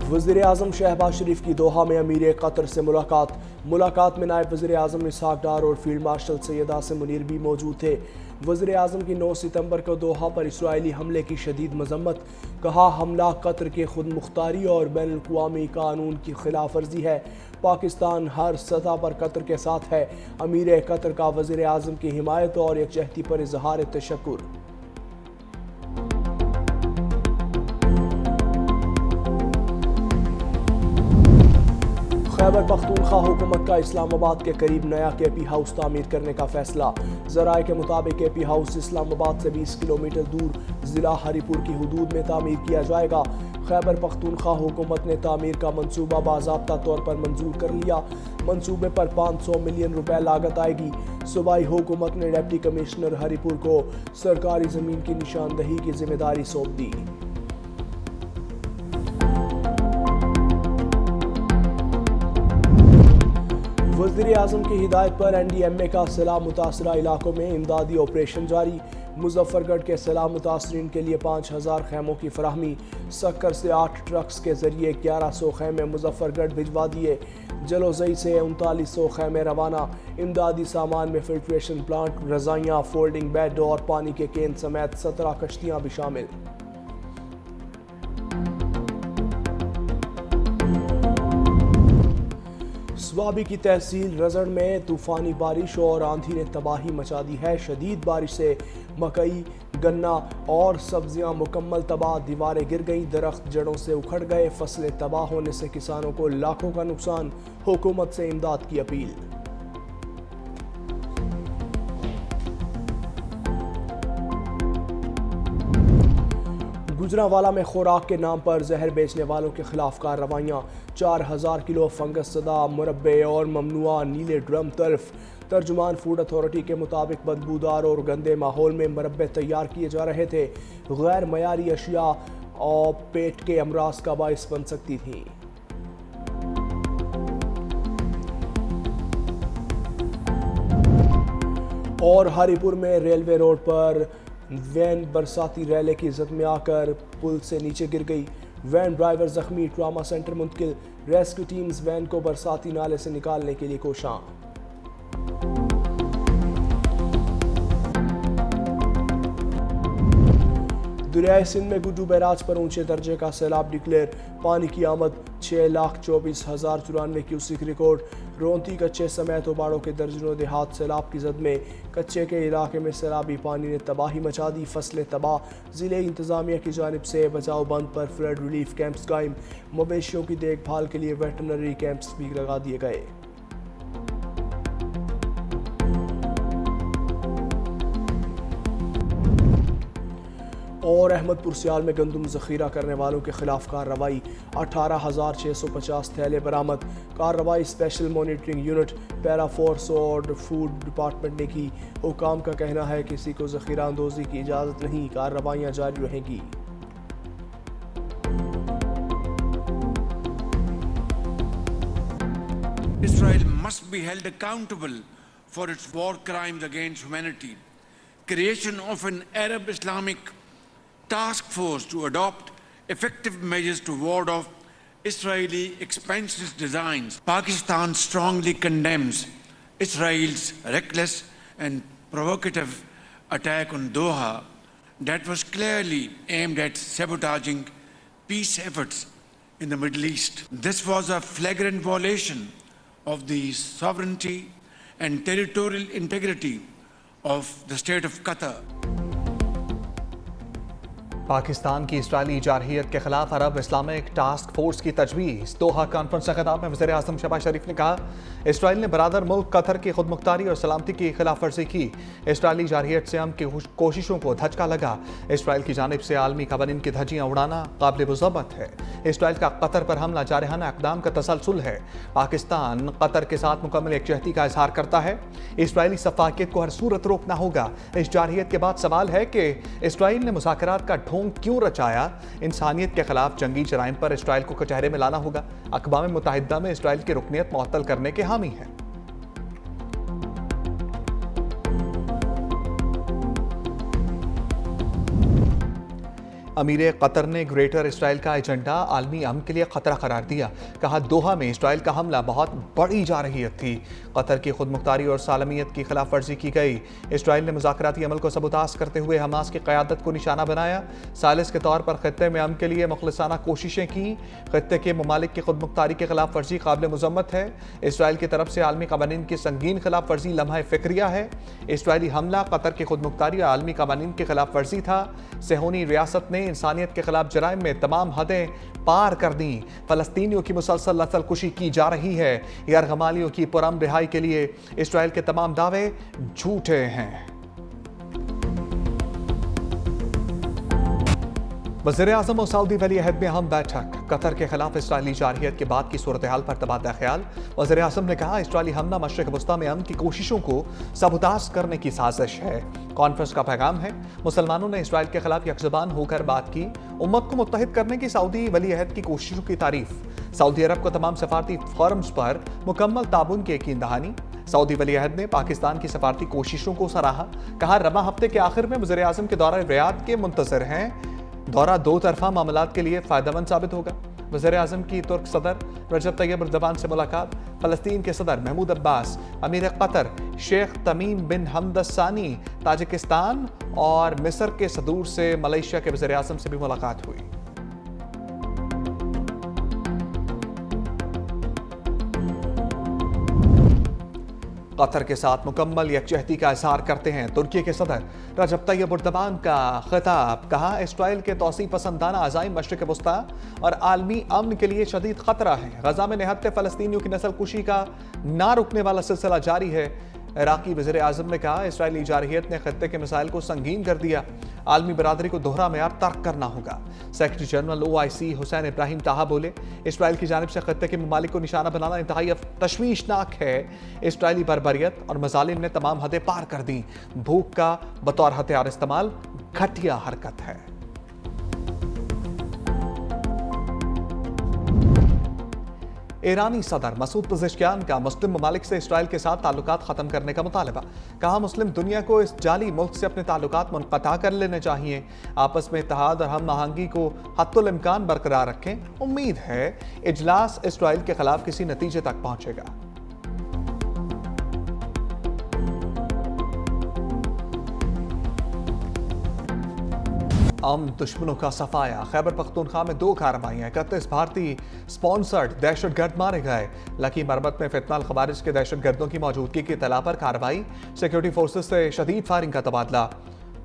वज़ीर-ए-आज़म शहबाज शरीफ की दोहा में अमीर कतर से मुलाकात में नायब वज़ीर-ए-आज़म इसहाक डार और फील्ड मार्शल सैयद आसिम मुनीर भी मौजूद थे। वज़ीर-ए-आज़म की 9 सितंबर को दोहा पर इसराइली हमले की शदीद मजम्मत, कहा हमला कतर के खुद मुख्तारी और बैनुल-अक़वामी कानून की खिलाफ वर्जी है। पाकिस्तान हर सतह पर कतर के साथ है। अमीर कतर का वज़ीर-ए-आज़म की हिमायत और यकजहती पर इजहार तशक्कुर। खैबर पख्तूनख्वा हुकूमत का इस्लामाबाद के करीब नया केपी हाउस तामीर करने का फैसला। ज़राए के मुताबिक केपी हाउस इस्लामाबाद से 20 किलोमीटर दूर ज़िला हरीपुर की हदूद में तामीर किया जाएगा। खैबर पख्तूनख्वा हुकूमत ने तामीर का मंसूबा बाज़ाब्ता तौर पर मंजूर कर लिया। मंसूबे पर 500 मिलियन रुपए लागत आएगी। सूबाई हुकूमत ने डिप्टी कमिश्नर हरीपुर को सरकारी ज़मीन की निशानदही की जिम्मेदारी सौंप दी। वज़ीर-ए-आज़म की हिदायत पर NDMA का सैलाब मुतासरा इलाकों में इमदादी ऑपरेशन जारी। मुजफ्फरगढ़ के सैलाब मुतासरीन के लिए 5000 खैमों की फराहमी। सक्कर से 8 ट्रक्स के जरिए 1100 खैमे मुजफ्फरगढ़ भिजवा दिए। जलोज़ई से 3900 खैमे रवाना। इमदादी सामान में फिल्ट्रेशन प्लांट, रज़ाइयाँ, फोल्डिंग बेड और पानी के केन समेत 17 कश्तियाँ भी शामिल। स्वाबी की तहसील रजड़ में तूफानी बारिश और आंधी ने तबाही मचा दी है। शदीद बारिश से मकई, गन्ना और सब्जियां मुकम्मल तबाह। दीवारें गिर गईं, दरख्त जड़ों से उखड़ गए। फसलें तबाह होने से किसानों को लाखों का नुकसान। हुकूमत से इमदाद की अपील। गुजरांवाला में खुराक के नाम पर जहर बेचने वालों के खिलाफ कार्रवाइयाँ। 4000 किलो फंगस सदा मुरब्बे और ममनुआ नीले ड्रम तर्फ। तर्जुमान फूड अथॉरिटी के मुताबिक बदबूदार और गंदे माहौल में मुरब्बे तैयार किए जा रहे थे। गैर मयारी अशिया और पेट के अमराज का बाइस बन सकती थी। और हरीपुर में रेलवे रोड पर वैन बरसाती रैले की जद में आकर पुल से नीचे गिर गई। वैन ड्राइवर जख्मी, ट्रामा सेंटर मुंतकिल। रेस्क्यू टीम्स वैन को बरसाती नाले से निकालने के लिए कोशां। दरियाए सिंध में गुड्डू बैराज पर ऊंचे दर्जे का सैलाब डिक्लेयर। पानी की आमद 6,24,094 क्यूसिक रिकॉर्ड। रोंती, कच्चे समेत उबाड़ों के दर्जनों देहात सैलाब की जद में। कच्चे के इलाके में सैलाबी पानी ने तबाही मचा दी। फसलें तबाह। ज़िले इंतज़ामिया की जानिब से बचाव बंद पर फ्लड रिलीफ कैंप्स कायम। मवेशियों की देखभाल के लिए वेटरनरी कैंप्स भी लगा दिए गए। और अहमदपुर सियाल में गंदम ज़ख़ीरा करने वालों के खिलाफ कार्रवाई। 18,650 थैले बरामद। कार्रवाई special monitoring unit, para force और फूड डिपार्टमेंट ने की। हुकाम का कहना है किसी को ज़ख़ीरा अंदोज़ी की इजाज़त नहीं। कार्रवाइयाँ जारी रहेंगी। Israel must be held accountable for its war crimes against humanity. Creation of an Arab Islamic task force to adopt effective measures to ward off Israeli expansionist designs. Pakistan strongly condemns Israel's reckless and provocative attack on Doha that was clearly aimed at sabotaging peace efforts in the Middle East. This was a flagrant violation of the sovereignty and territorial integrity of the state of Qatar. Pakistan की Israeli जारहियत के खिलाफ अरब Islamic task force की तजवीज़। दोहा conference के खिताब में वज़ीर-ए-आज़म शहबाज शरीफ ने कहा, इसराइल ने बरादर मुल्क कतर की खुदमुख्तारी और सलामती की खिलाफ वर्जी की। इसराइली जारहियत से हम की कोशिशों को धचका लगा। इसराइल की जानिब से आलमी कवानीन की धज्जियाँ उड़ाना काबिल मुज़ब्बत है। इसराइल का कतर पर हमला जारहाना इक़दाम का तसलसल है। पाकिस्तान कतर के साथ मुकम्मल यकजहती का इजहार करता है। इसराइली सफाकियत को हर सूरत रोकना होगा। इस जारहियत के बाद सवाल है कि इसराइल ने मुज़ाकरात का ढोंग क्यों रचाया। इंसानियत के खिलाफ जंगी जराइम पर इसराइल को कचहरे में लाना होगा। अक़वाम मुत्तहिदा में इसराइल की रुकनियत मुअत्तल करने के हामी है। अमीर कतर ने ग्रेटर इसराइल का एजेंडा आलमी अमन के लिए खतरा करार दिया। कहा दोहा में इसराइल का हमला बहुत बड़ी जारहियत थी। कतर की खुदमुख्तारी और सालमियत की खिलाफ वर्जी की गई। इसराइल ने मुज़ाकराती अमल को सबूताज करते हुए हमास की क़यादत को निशाना बनाया। सालिस के तौर पर खत्ते में अमन के लिए मुखलिसाना कोशिशें की। खत्ते के ममालिक की खुदमुख्तारी की खिलाफ वर्जी काबिल मुज़म्मत है। इसराइल की तरफ से आलमी कवानीन की संगीन खिलाफ वर्जी लम्हा फ़िक्रिया है। इसराइली हमला कतर की खुदमुख्तारी और आलमी कवानीन की खिलाफ वर्जी था। सेहोनी रियासत ने इंसानियत के खिलाफ जराइम में तमाम हदें पार कर दी। फलस्तीनियों की मुसलसल नस्ल कुशी की जा रही है। यरगमालियों की पुरअमन रिहाई के लिए इसराइल के तमाम दावे झूठे हैं। वज़ीर-ए-आज़म और सऊदी वली-अहद में अहम बैठक। कतर के खिलाफ इसराइली जारहियत के बाद की सूरत हाल पर तबादला ख्याल। वज़ीर-ए-आज़म ने कहा इसराइली हमला मशरिक़ वस्ता में अमन की कोशिशों को सबूताज करने की साजिश है। कॉन्फ्रेंस का पैगाम है मुसलमानों ने इसराइल के खिलाफ यकजुबान होकर बात की। उम्मत को मुत्तहिद करने की सऊदी वली-अहद की कोशिशों की तारीफ। सऊदी अरब को तमाम सफारती फॉरम्स पर मुकम्मल ताबून की यकीन दहानी। सऊदी वली-अहद ने पाकिस्तान की सफारती कोशिशों को सराहा। कहा रवा हफ्ते के आखिर में वज़ीर-ए-आज़म के दौरा रियाद के मुंतज़िर हैं। दौरा दो तरफा मामलात के लिए फ़ायदेमंद साबित होगा। वज़ीर-ए-आज़म की तुर्क सदर रजब तैयब एर्दोगान से मुलाकात। फ़लस्तीन के सदर महमूद अब्बास, अमीर कतर शेख तमीम बिन हमद सानी, ताजिकिस्तान और मिस्र के सदूर से मलेशिया के वज़ीर-ए-आज़म से भी मुलाकात हुई। कतर के साथ मुकम्मल यकजहती का इज़हार करते हैं तुर्की के सदर रजब तैयब एर्दोगान का खिताब। कहा इसराइल के तौसी पसंदाना अज़ाइम मशरिक़ वस्ता और आलमी अमन के लिए शदीद खतरा है। गजा में निहत्ते फ़लस्तीनियों की नस्ल कुशी का ना रुकने वाला सिलसिला जारी है। इराक़ी वज़ीर-ए-आज़म ने कहा इसराइली जारहियत ने खत्ते के मिसाइल को संगीन कर दिया। आलमी बरादरी को दोहरा मेयार तर्क करना होगा। Secretary general OIC Hussain Ibrahim ताहा बोले इसराइल की जानिब से खत्ते के ममालिक को निशाना बनाना इंतहाई तशवीशनाक है। इसराइली बर्बरियत और मजालिम ने तमाम हदें पार कर दी। भूख का बतौर हथियार इस्तेमाल घटिया हरकत है। ईरानी सदर मसूद पज़ेश्कियान का मुस्लिम ममालिक से इसराइल के साथ ताल्लुकात ख़त्म करने का मुतालबा। कहा मुस्लिम दुनिया को इस जाली मुल्क से अपने ताल्लुकात मुनक़ता कर लेने चाहिए। आपस में इत्तेहाद और हम आहंगी को हत्तुल इम्कान बरकरार रखें। उम्मीद है इजलास इसराइल के खिलाफ किसी नतीजे तक पहुंचेगा। आम दुश्मनों का सफाया। खैबर पख्तूनख्वा में 2 कार्रवाइयाँ, 31 भारतीय स्पॉन्सर्ड दहशतगर्द मारे गए। लकी मरबत में फितनल खवारिज के दहशतगर्दों की मौजूदगी की इत्तला पर कार्रवाई। सिक्योरिटी फोर्सेज से शदीद फायरिंग का तबादला।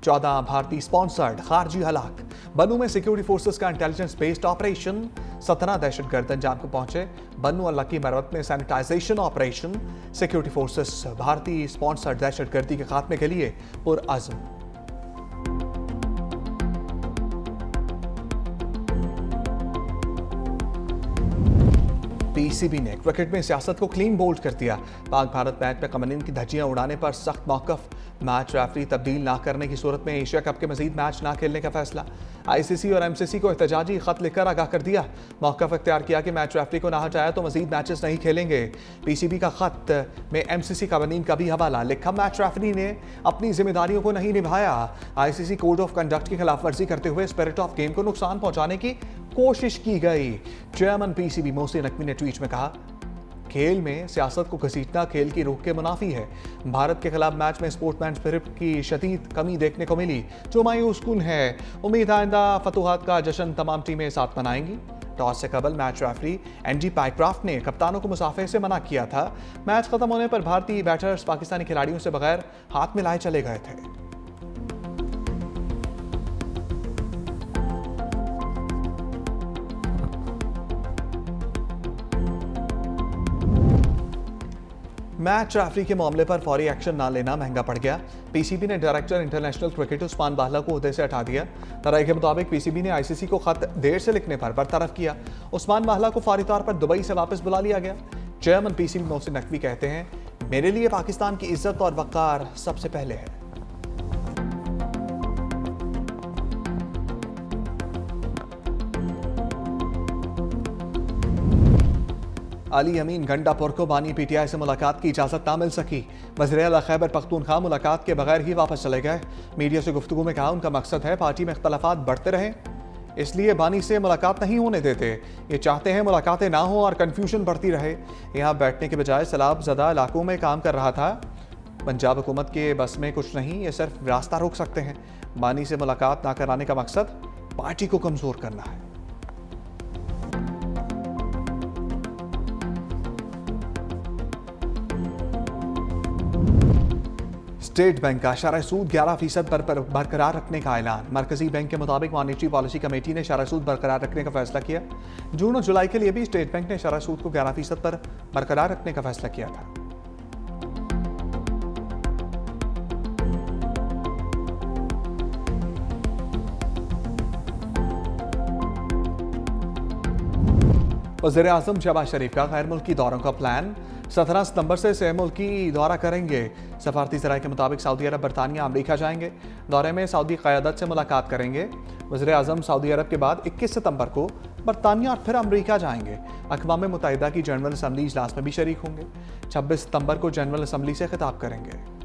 14 भारतीय स्पॉन्सर्ड खारजी हलाक। बन्नू में सिक्योरिटी फोर्सेज का इंटेलिजेंस बेस्ड ऑपरेशन। 17 दहशतगर्द अंजाम को पहुंचे। बन्नू और लकी मरबत में सैनिटाइजेशन ऑपरेशन। सिक्योरिटी फोर्सेज भारतीय स्पॉन्सर्ड दहशतगर्दी के खात्मे के लिए पुरअज़्म। PCB ने क्रिकेट में सियासत को क्लीन बोल्ड कर दिया। पाक भारत मैच में कवानीन की धज्जियां उड़ाने पर सख्त मौक़िफ़। मैच रेफरी तब्दील ना करने की सूरत में एशिया कप के मजीद मैच ना खेलने का फैसला। ICC और MCC को एहतजाजी खत लिखकर आगाह कर दिया। मौक़िफ़ इख्तियार किया कि मैच रेफरी को ना हटाया तो मजीद मैचेस नहीं खेलेंगे। PCB का खत में MCC कवानीन का भी हवाला। लिखा मैच रेफरी ने अपनी जिम्मेदारियों को नहीं निभाया। ICC कोड ऑफ कंडक्ट की खिलाफ वर्जी करते हुए स्पिरिट ऑफ गेम को नुकसान पहुंचाने की कोशिश की गई। चेयरमैन PCB मोहसिन नकवी ने ट्वीट में कहा खेल में सियासत को घसीटना खेल की रूह के मुनाफी है। भारत के खिलाफ मैच में स्पोर्ट्समैन स्पिरिट की शदीद कमी देखने को मिली जो मायूस कुन है। उम्मीद आइंदा फतूहात का जश्न तमाम टीमें साथ मनाएंगी। टॉस से कबल मैच रेफरी NG पाइक्राफ्ट ने कप्तानों को मुसाफे से मना किया था। मैच खत्म होने पर भारतीय बैटर्स पाकिस्तानी खिलाड़ियों से बगैर हाथ मिलाए चले गए थे। मैच रेफरी के मामले पर फौरी एक्शन ना लेना महंगा पड़ गया। PCB ने डायरेक्टर इंटरनेशनल क्रिकेट उस्मान बाहला को ओहदे से हटा दिया। राय के मुताबिक PCB ने ICC को खत देर से लिखने पर बरतरफ किया। उस्मान बाहला को फौरी तौर पर दुबई से वापस बुला लिया गया। चेयरमैन PCB मोहसिन नकवी कहते हैं मेरे लिए पाकिस्तान की इज्जत और वक़ार सबसे पहले है। अली अमीन गंडापुर को बानी PTI से मुलाकात की इजाज़त ना मिल सकी। वज़ीर-ए-आला खैबर पख्तूनख्वा मुलाकात के बगैर ही वापस चले गए। मीडिया से गुफ्तगू में कहा उनका मकसद है पार्टी में इख्तलाफात बढ़ते रहें। इसलिए बानी से मुलाकात नहीं होने देते। ये चाहते हैं मुलाकातें ना हो और कन्फ्यूजन बढ़ती रहे। यहाँ बैठने के बजाय सैलाब ज़दा इलाकों में काम कर रहा था। पंजाब हुकूमत के बस में कुछ नहीं, ये सिर्फ रास्ता रोक सकते हैं। बानी से मुलाकात ना कराने का मकसद पार्टी को कमज़ोर करना है। स्टेट बैंक का शरह सूद 11% पर बरकरार रखने का ऐलान। मरकजी बैंक के मुताबिक मॉनेटरी पॉलिसी कमेटी ने शरह सूद बरकरार रखने का फैसला किया। जून और जुलाई के लिए भी स्टेट बैंक ने शरह सूद को 11% पर बरकरार रखने का फैसला किया था। वज़ीर-ए-आज़म शहबाज शरीफ का गैर मुल्की दौरों का प्लान। 17 सितंबर से मुल्की दौरा करेंगे। सफारती ज़राए के मुताबिक सऊदी अरब, बरतानिया, अमरीका जाएंगे। दौरे में सऊदी क़यादत से मुलाकात करेंगे। वज़ीर-ए-आज़म सऊदी अरब के बाद 21 सितंबर को बरतानिया और फिर अमरीका जाएंगे। अक़वाम मुत्तहिदा की जनरल असम्बली इजलास में भी शरीक होंगे। 26 सितंबर को जनरल असम्बली से खिताब करेंगे।